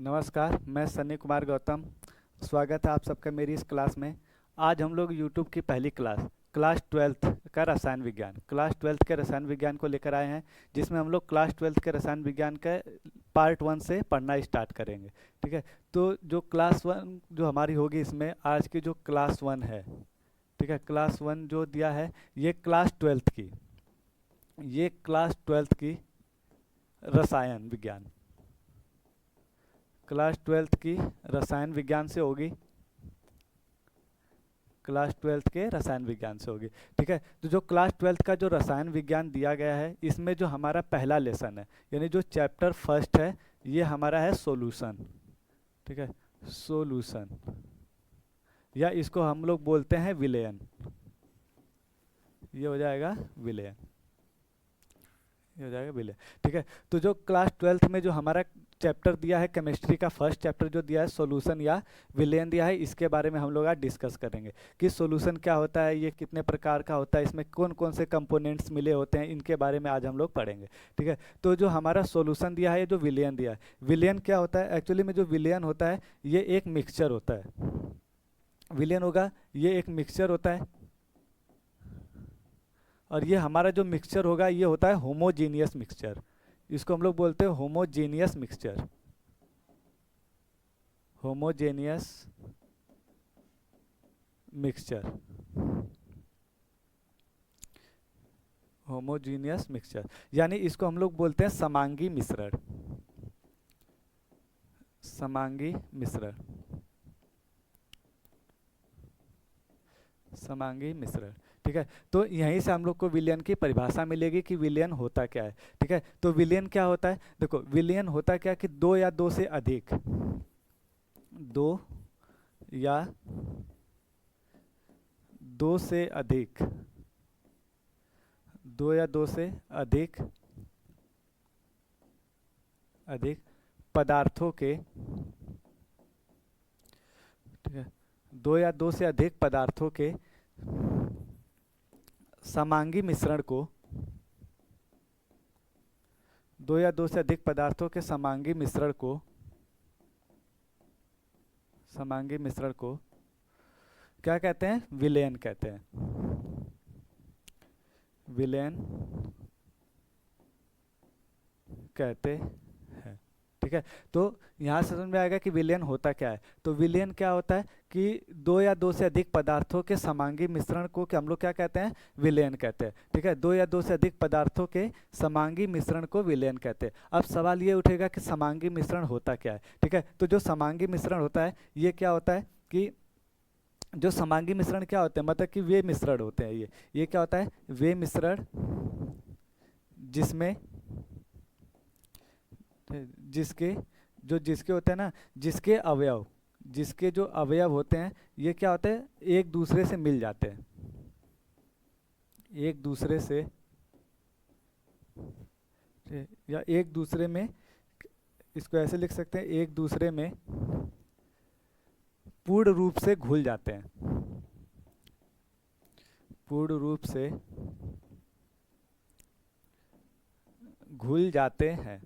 नमस्कार, मैं सन्नी कुमार गौतम। स्वागत है आप सबका मेरी इस क्लास में। आज हम लोग यूट्यूब की पहली क्लास 12th का रसायन विज्ञान क्लास 12th के रसायन विज्ञान को लेकर आए हैं, जिसमें हम लोग क्लास 12th के रसायन विज्ञान का पार्ट 1 से पढ़ना स्टार्ट करेंगे। ठीक है, तो जो क्लास 1 जो हमारी होगी, इसमें आज की जो क्लास 1 है, ठीक है, क्लास 1 जो दिया है ये क्लास 12th की रसायन विज्ञान क्लास 12th की रसायन विज्ञान से होगी। क्लास 12th के रसायन विज्ञान से होगी। ठीक है, तो जो क्लास 12th का जो रसायन विज्ञान दिया गया है, इसमें जो हमारा पहला लेसन है, यानी जो चैप्टर फर्स्ट है, ये हमारा है सोल्यूशन। ठीक है, सोल्यूशन, या इसको हम लोग बोलते हैं विलयन। ये हो जाएगा विलयन, ये हो जाएगा विलयन। ठीक है, तो जो क्लास 12th में जो हमारा चैप्टर दिया है, केमिस्ट्री का फर्स्ट चैप्टर जो दिया है, सॉल्यूशन या विलयन दिया है, इसके बारे में हम लोग आज डिस्कस करेंगे कि सॉल्यूशन क्या होता है, ये कितने प्रकार का होता है, इसमें कौन कौन से कंपोनेंट्स मिले होते हैं, इनके बारे में आज हम लोग पढ़ेंगे। ठीक है, तो जो हमारा सॉल्यूशन दिया है, जो विलयन दिया है, विलयन क्या होता है एक्चुअली में? जो विलयन होता है ये एक मिक्सचर होता है। विलयन होगा, ये एक मिक्सचर होता है, और ये हमारा जो मिक्सचर होगा ये होता है होमोजीनियस मिक्सचर। इसको हम लोग बोलते हैं homogeneous mixture. Homogeneous mixture, homogeneous mixture, यानी इसको हम लोग बोलते हैं समांगी मिश्रण। समांगी मिश्रण, समांगी मिश्रण। ठीक है, तो यहीं से हम लोग को विलयन की परिभाषा मिलेगी कि विलयन होता क्या है। ठीक है, तो विलयन क्या होता है? देखो, विलयन होता क्या कि दो या दो से अधिक, दो या दो से अधिक, दो या दो से अधिक अधिक पदार्थों के, ठीक है, दो या दो से अधिक पदार्थों के समांगी मिश्रण को, दो या दो से अधिक पदार्थों के समांगी मिश्रण को, समांगी मिश्रण को क्या कहते हैं? विलयन कहते हैं। विलयन कहते हैं। ठीक है, तो यहाँ से समझ में आएगा कि विलयन होता क्या है। तो विलयन क्या होता है कि दो या दो से अधिक पदार्थों के समांगी मिश्रण को क्या हम लोग क्या कहते हैं? विलयन कहते हैं। ठीक है, दो या दो से अधिक पदार्थों के समांगी मिश्रण को विलयन कहते हैं। अब सवाल ये उठेगा कि समांगी मिश्रण होता क्या है। ठीक है, तो जो समांगी मिश्रण होता है ये क्या होता है कि जो समांगी मिश्रण क्या होते हैं, मतलब कि वे मिश्रण होते हैं, ये क्या होता है? वे मिश्रण जिसमें जिसके होते हैं ना, जिसके जो अवयव होते हैं ये क्या होते हैं? एक दूसरे से मिल जाते हैं, एक दूसरे से, या एक दूसरे में, इसको ऐसे लिख सकते हैं, एक दूसरे में पूर्ण रूप से घुल जाते हैं, पूर्ण रूप से घुल जाते हैं,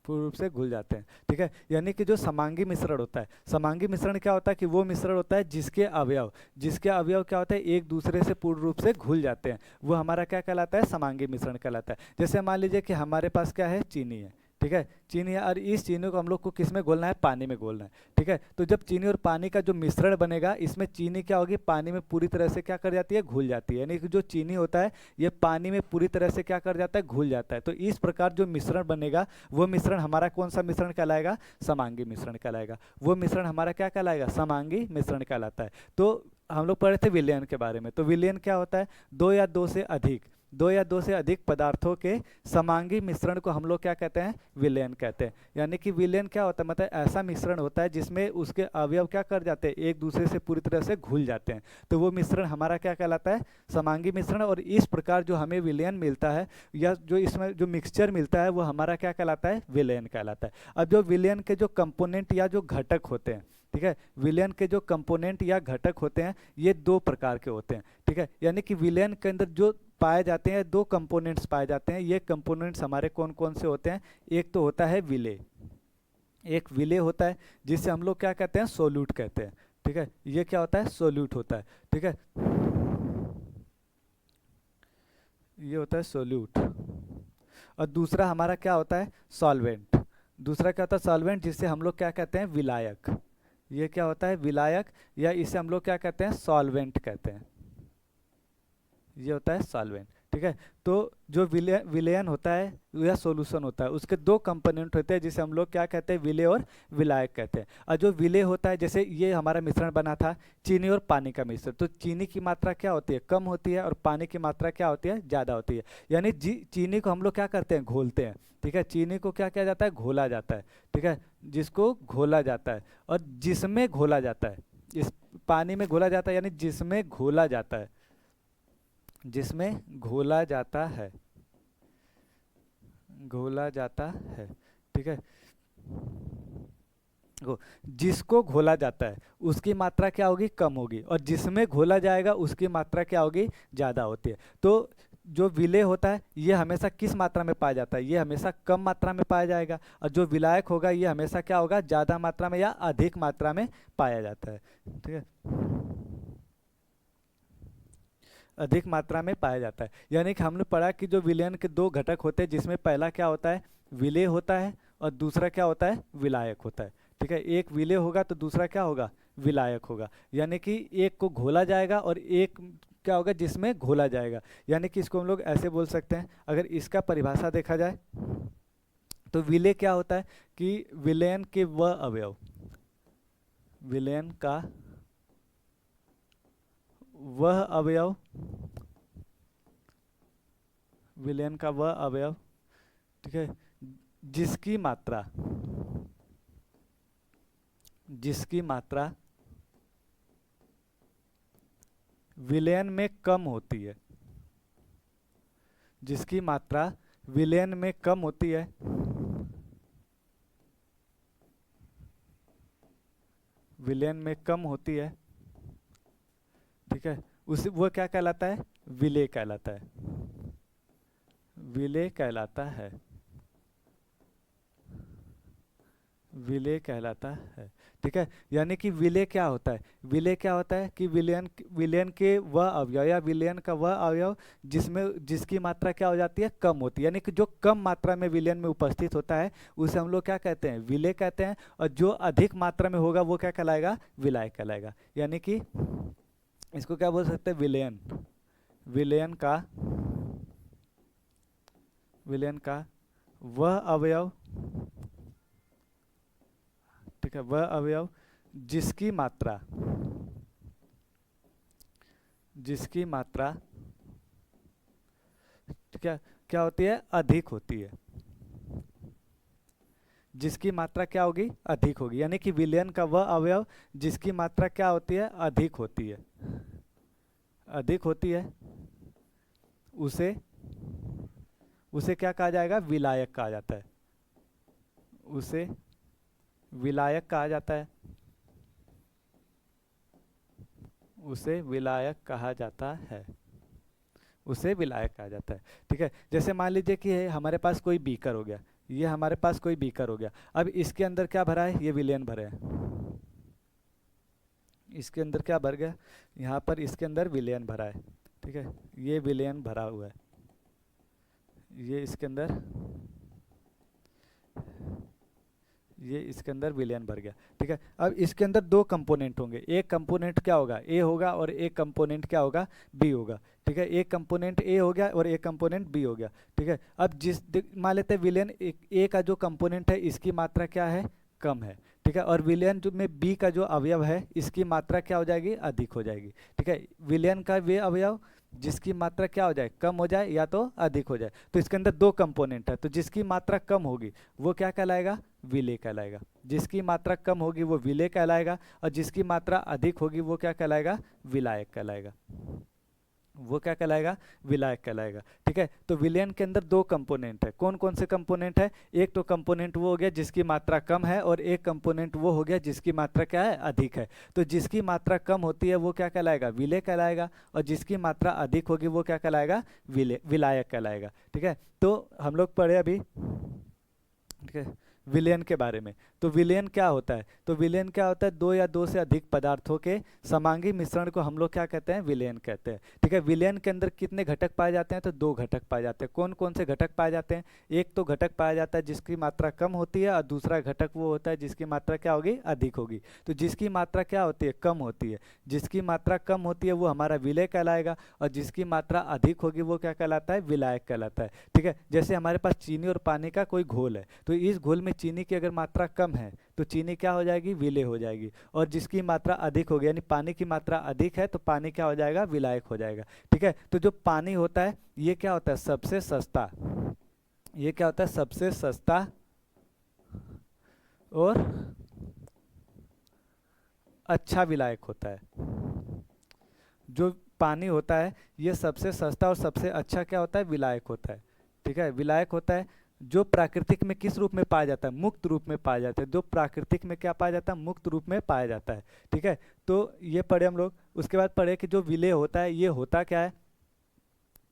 पूर्ण रूप से घुल जाते हैं। ठीक है, यानी कि जो समांगी मिश्रण होता है, समांगी मिश्रण क्या होता है कि वो मिश्रण होता है जिसके अवयव क्या होता है? एक दूसरे से पूर्ण रूप से घुल जाते हैं, वो हमारा क्या कहलाता है? समांगी मिश्रण कहलाता है। जैसे मान लीजिए कि हमारे पास क्या है? चीनी है। ठीक है, चीनी है, और इस चीनी को हम लोग को किस में घोलना है? पानी में घोलना है। ठीक है, तो जब चीनी और पानी का जो मिश्रण बनेगा, इसमें चीनी क्या होगी? पानी में पूरी तरह से क्या कर जाती है? घुल जाती है। यानी कि जो चीनी होता है ये पानी में पूरी तरह से क्या कर जाता है? घुल जाता है। तो इस प्रकार जो मिश्रण बनेगा, वो मिश्रण हमारा कौन सा मिश्रण कहलाएगा? समांगी मिश्रण कहलाएगा। वो मिश्रण हमारा क्या कहलाएगा? समांगी मिश्रण कहलाता है। तो हम लोग पढ़े थे विलयन के बारे में। तो विलयन क्या होता है? दो या दो से अधिक पदार्थों के समांगी मिश्रण को हम लोग क्या कहते हैं? विलयन कहते हैं। यानी कि विलयन क्या होता है? मतलब ऐसा मिश्रण होता है जिसमें उसके अवयव क्या कर जाते हैं? एक दूसरे से पूरी तरह से घुल जाते हैं। तो वो मिश्रण हमारा क्या कहलाता है? समांगी मिश्रण। और इस प्रकार जो हमें विलयन मिलता है, या जो इसमें जो मिक्सचर मिलता है, वो हमारा क्या कहलाता है? विलयन कहलाता है। अब जो विलयन के जो कंपोनेंट या जो घटक होते हैं, ठीक है, विलयन के जो कंपोनेंट या घटक होते हैं ये दो प्रकार के होते हैं। ठीक है, यानी कि विलयन के अंदर जो पाए जाते हैं, दो कंपोनेंट्स पाए जाते हैं। ये कंपोनेंट्स हमारे कौन कौन से होते हैं? एक तो होता है विलेय, एक विलेय होता है जिससे हम लोग क्या कहते हैं? सोल्यूट कहते हैं। ठीक है, ये क्या होता है? सोल्यूट होता है। ठीक है, ये होता है सोल्यूट। और दूसरा हमारा क्या होता है? सॉल्वेंट। दूसरा क्या होता है? सॉल्वेंट, जिससे हम लोग क्या कहते हैं? विलायक। ये क्या होता है? विलायक, या इसे हम लोग क्या कहते हैं? सॉल्वेंट कहते हैं। ये होता है सॉल्वेंट। ठीक है, तो जो विलयन होता है या सॉल्यूशन होता है, उसके दो कंपोनेंट होते हैं जिसे हम लोग क्या कहते हैं? विलेय और विलायक कहते हैं। और जो विलेय होता है, जैसे ये हमारा मिश्रण बना था चीनी और पानी का मिश्रण, तो चीनी की मात्रा क्या होती है? कम होती है, और पानी की मात्रा क्या होती है? ज़्यादा होती है। यानी चीनी को हम लोग क्या करते हैं? घोलते हैं। ठीक है, चीनी को क्या किया जाता है? घोला जाता है। ठीक है, जिसको घोला जाता है, और जिसमें घोला जाता है, इस पानी में घोला जाता है, यानी जिसमें घोला जाता है, जिसमें घोला जाता है, घोला जाता है। ठीक है, जिसको घोला जाता है उसकी मात्रा क्या होगी? कम होगी, और जिसमें घोला जाएगा उसकी मात्रा क्या होगी? ज़्यादा होती है। तो जो विलेय होता है ये हमेशा किस मात्रा में पाया जाता है? ये हमेशा कम मात्रा में पाया जाएगा। और जो विलायक होगा ये हमेशा क्या होगा? ज़्यादा मात्रा में या अधिक मात्रा में पाया जाता है। ठीक है, अधिक मात्रा में पाया जाता है। यानी कि हमने पढ़ा कि जो विलयन के दो घटक होते हैं, जिसमें पहला क्या होता है? विलेय होता है, और दूसरा क्या होता है? विलायक होता है। ठीक है, एक विलेय होगा तो दूसरा क्या होगा? विलायक होगा। यानी कि एक को घोला जाएगा और एक क्या होगा? जिसमें घोला जाएगा। यानी कि इसको हम लोग ऐसे बोल सकते हैं, अगर इसका परिभाषा देखा जाए तो विलेय क्या होता है कि विलयन के वह अवयव, विलयन का वह अवयव, विलयन का वह अवयव, ठीक है, जिसकी मात्रा, जिसकी मात्रा विलयन में कम होती है, जिसकी मात्रा विलयन में कम होती है, विलयन में कम होती है। ठीक है, उस वो क्या कहलाता है? विलेय कहलाता है, विलेय कहलाता है, विलेय कहलाता है। ठीक है, यानी कि विलेय क्या होता है? विलेय क्या होता है कि विलयन के वह अवयव या विलयन का वह अवयव जिसकी मात्रा क्या हो जाती है? कम होती है। यानी कि जो कम मात्रा में विलयन में उपस्थित होता है उसे हम लोग क्या कहते हैं? विलेय कहते हैं। और जो अधिक मात्रा में होगा वो क्या कहलाएगा? विलायक कहलाएगा। यानी कि इसको क्या बोल सकते हैं? विलयन, विलयन का, विलयन का वह अवयव, ठीक है, वह अवयव जिसकी मात्रा, जिसकी मात्रा ठीक है क्या होती है? अधिक होती है। जिसकी मात्रा क्या होगी? अधिक होगी। यानी कि विलयन का वह अवयव जिसकी मात्रा क्या होती है? अधिक होती है, अधिक होती है, उसे उसे क्या कहा जाएगा? विलायक कहा जाता है, उसे विलायक कहा जाता है, उसे विलायक कहा जाता है, उसे विलायक कहा जाता है। ठीक है, जैसे मान लीजिए कि हमारे पास कोई बीकर हो गया, ये हमारे पास कोई बीकर हो गया। अब इसके अंदर क्या भरा है? ये विलयन भरे हैं। इसके अंदर क्या भर गया? यहाँ पर इसके अंदर विलयन भरा है। ठीक है, ये विलयन भरा हुआ है, ये इसके अंदर, ये इसके अंदर विलयन भर गया। ठीक है, अब इसके अंदर दो कंपोनेंट होंगे। एक कंपोनेंट क्या होगा? ए होगा, और एक कंपोनेंट क्या होगा? बी होगा। ठीक है, एक कंपोनेंट ए हो गया और एक कंपोनेंट बी हो गया। ठीक है, अब मान लेते हैं विलयन ए का जो कंपोनेंट है इसकी मात्रा क्या है? कम है। ठीक है, और विलयन जो में बी का जो अवयव है इसकी मात्रा क्या हो जाएगी? अधिक हो जाएगी। ठीक है, विलयन का वे अवयव जिसकी मात्रा क्या हो जाए? कम हो जाए या तो अधिक हो जाए। तो इसके अंदर दो कंपोनेंट है, तो जिसकी मात्रा कम होगी वो क्या कहलाएगा? विलेय कहलाएगा। जिसकी मात्रा कम होगी वो विलेय कहलाएगा, और जिसकी मात्रा अधिक होगी वो क्या कहलाएगा? विलायक कहलाएगा। वो क्या कहलाएगा, विलायक कहलाएगा। ठीक है, तो विलयन के अंदर दो कंपोनेंट है। कौन कौन से कंपोनेंट है, एक तो कंपोनेंट वो हो गया जिसकी मात्रा कम है, और एक कंपोनेंट वो हो गया जिसकी मात्रा क्या है, अधिक है। तो जिसकी मात्रा कम होती है वो क्या कहलाएगा, विलेय कहलाएगा, और जिसकी मात्रा अधिक होगी वो क्या कहलाएगा, विलायक कहलाएगा। ठीक है, तो हम लोग पढ़े अभी, ठीक है, विलयन के बारे में। तो विलयन क्या होता है, तो विलयन क्या होता है, दो या दो से अधिक पदार्थों के समांगी मिश्रण को हम लोग क्या कहते हैं, विलयन कहते हैं। ठीक है, विलयन के अंदर कितने घटक पाए जाते हैं, तो दो घटक पाए जाते हैं। कौन कौन से घटक पाए जाते हैं, एक तो घटक पाया जाता है जिसकी मात्रा कम होती है, और दूसरा घटक वो होता है जिसकी मात्रा क्या होगी, अधिक होगी। तो जिसकी मात्रा क्या होती है, कम होती है, जिसकी मात्रा कम होती है वो हमारा विलेय कहलाएगा, और जिसकी मात्रा अधिक होगी वो क्या कहलाता है, विलायक कहलाता है। ठीक है, जैसे हमारे पास चीनी और पानी का कोई घोल है, तो इस घोल में चीनी की अगर मात्रा कम है तो चीनी क्या हो जाएगी, विलेय हो जाएगी, और जिसकी मात्रा अधिक होगी यानी पानी की मात्रा अधिक है तो पानी क्या हो जाएगा, विलायक हो जाएगा। ठीक है, तो जो पानी होता है ये क्या होता है, सबसे सस्ता, ये क्या होता है, सबसे सस्ता और अच्छा विलायक होता है। जो पानी होता है ये सबसे सस्ता और सबसे अच्छा क्या होता है, विलायक होता है। ठीक है, विलायक होता है जो प्राकृतिक में किस रूप में पाया जाता है, मुक्त रूप में पाया जाता है। जो प्राकृतिक में क्या पाया जाता है, मुक्त रूप में पाया जाता है। ठीक है, तो ये पढ़े हम लोग। उसके बाद पढ़े कि जो विलेय होता है ये होता क्या है,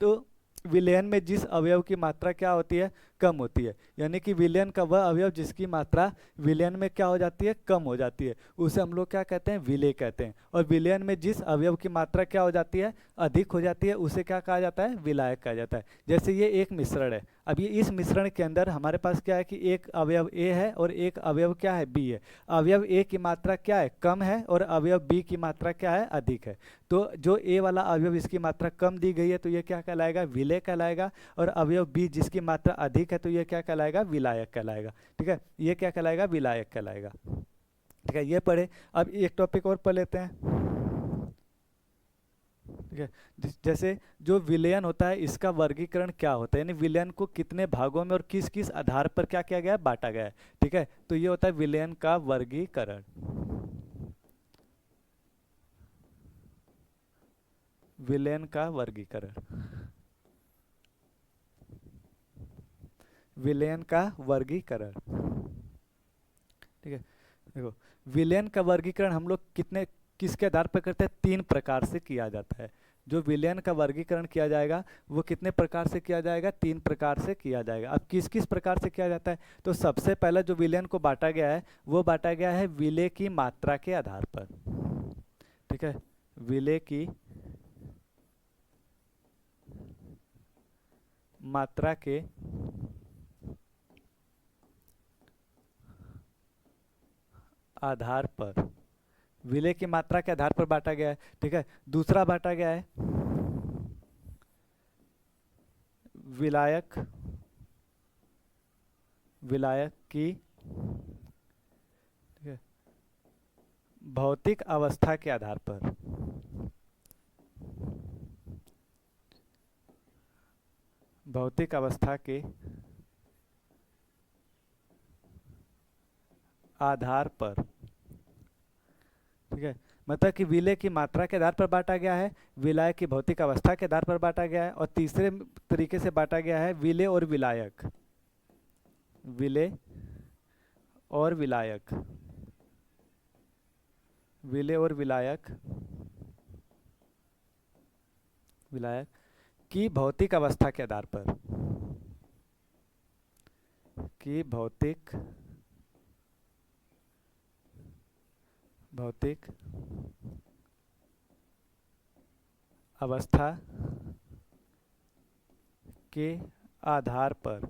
तो विलयन में जिस अवयव की मात्रा क्या होती है, कम होती है, यानी कि विलयन का वह अवयव जिसकी मात्रा विलयन में क्या हो जाती है, कम हो जाती है, उसे हम लोग क्या कहते हैं, विलेय कहते हैं। और विलयन में जिस अवयव की मात्रा क्या हो जाती है, अधिक हो जाती है, उसे क्या कहा जाता है, विलायक कहा जाता है। जैसे ये एक मिश्रण है, अब ये इस मिश्रण के अंदर हमारे पास क्या है कि एक अवयव ए है और एक अवयव क्या है, बी है। अवयव ए की मात्रा क्या है, कम है, और अवयव बी की मात्रा क्या है, अधिक है। तो जो ए वाला अवयव इसकी मात्रा कम दी गई है तो ये क्या कहलाएगा, विलेय कहलाएगा, और अवयव बी जिसकी मात्रा अधिक है तो ये क्या कहलाएगा, विलायक कहलाएगा। ठीक है, ये क्या कहलाएगा, विलायक कहलाएगा। ठीक है, ये पढ़े। अब एक टॉपिक और पढ़ लेते हैं। ठीक है, जैसे जो विलयन होता है इसका वर्गीकरण क्या होता है, यानी विलयन को कितने भागों में और किस किस आधार पर क्या किया गया है, बांटा गया है। ठीक है, तो ये होता है विलयन का वर्गीकरण। विलयन का वर्गीकरण, विलयन का वर्गीकरण। ठीक है, देखो विलयन का वर्गीकरण हम लोग किसके आधार पर करते हैं, तीन प्रकार से किया जाता है। जो विलयन का वर्गीकरण किया जाएगा वो कितने प्रकार से किया जाएगा, तीन प्रकार से किया जाएगा। अब किस किस प्रकार से किया जाता है, तो सबसे पहला जो विलयन को बांटा गया है वो बांटा गया है विलेय की मात्रा के आधार पर। ठीक है, विलेय की मात्रा के आधार पर, विलेय की मात्रा के आधार पर बांटा गया है। ठीक है, दूसरा बांटा गया है विलायक, विलायक की, ठीक है, भौतिक अवस्था के आधार पर, भौतिक अवस्था के आधार पर। ठीक है, मतलब कि विलेय की मात्रा के आधार पर बांटा गया है, विलायक की भौतिक अवस्था के आधार पर बांटा गया है, और तीसरे तरीके से बांटा गया है विलेय और विलायक, विलेय और विलायक, विलेय और विलायक, विलायक की भौतिक अवस्था के आधार पर, की भौतिक अवस्था के आधार पर,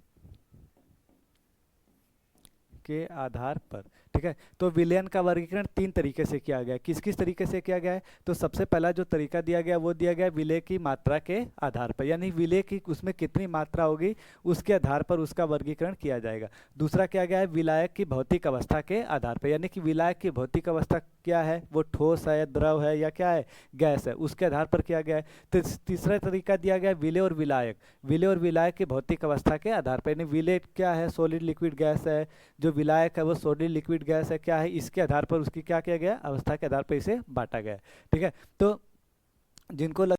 के आधार पर। ठीक है, तो विलयन का वर्गीकरण तीन तरीके से किया गया है। किस किस तरीके से किया गया है, तो सबसे पहला जो तरीका दिया गया वो दिया गया विलेय की मात्रा के आधार पर, यानी विलेय की उसमें कितनी मात्रा होगी उसके आधार पर उसका वर्गीकरण किया जाएगा। दूसरा क्या गया है, विलायक की भौतिक अवस्था के आधार पर, यानी कि विलायक की भौतिक अवस्था क्या है, वो ठोस है, द्रव है, या क्या है, गैस है, उसके आधार पर किया गया है। तो तीसरा तरीका दिया गया विलेय और विलायक, विलेय और विलायक की भौतिक अवस्था के आधार पर, यानी विलेय क्या है, सॉलिड लिक्विड गैस है, जो विलायक है वो सॉलिड लिक्विड गैस है, क्या है, इसके आधार पर उसकी क्या किया गया, अवस्था के आधार पर इसे बांटा गया। ठीक है, तो जिनको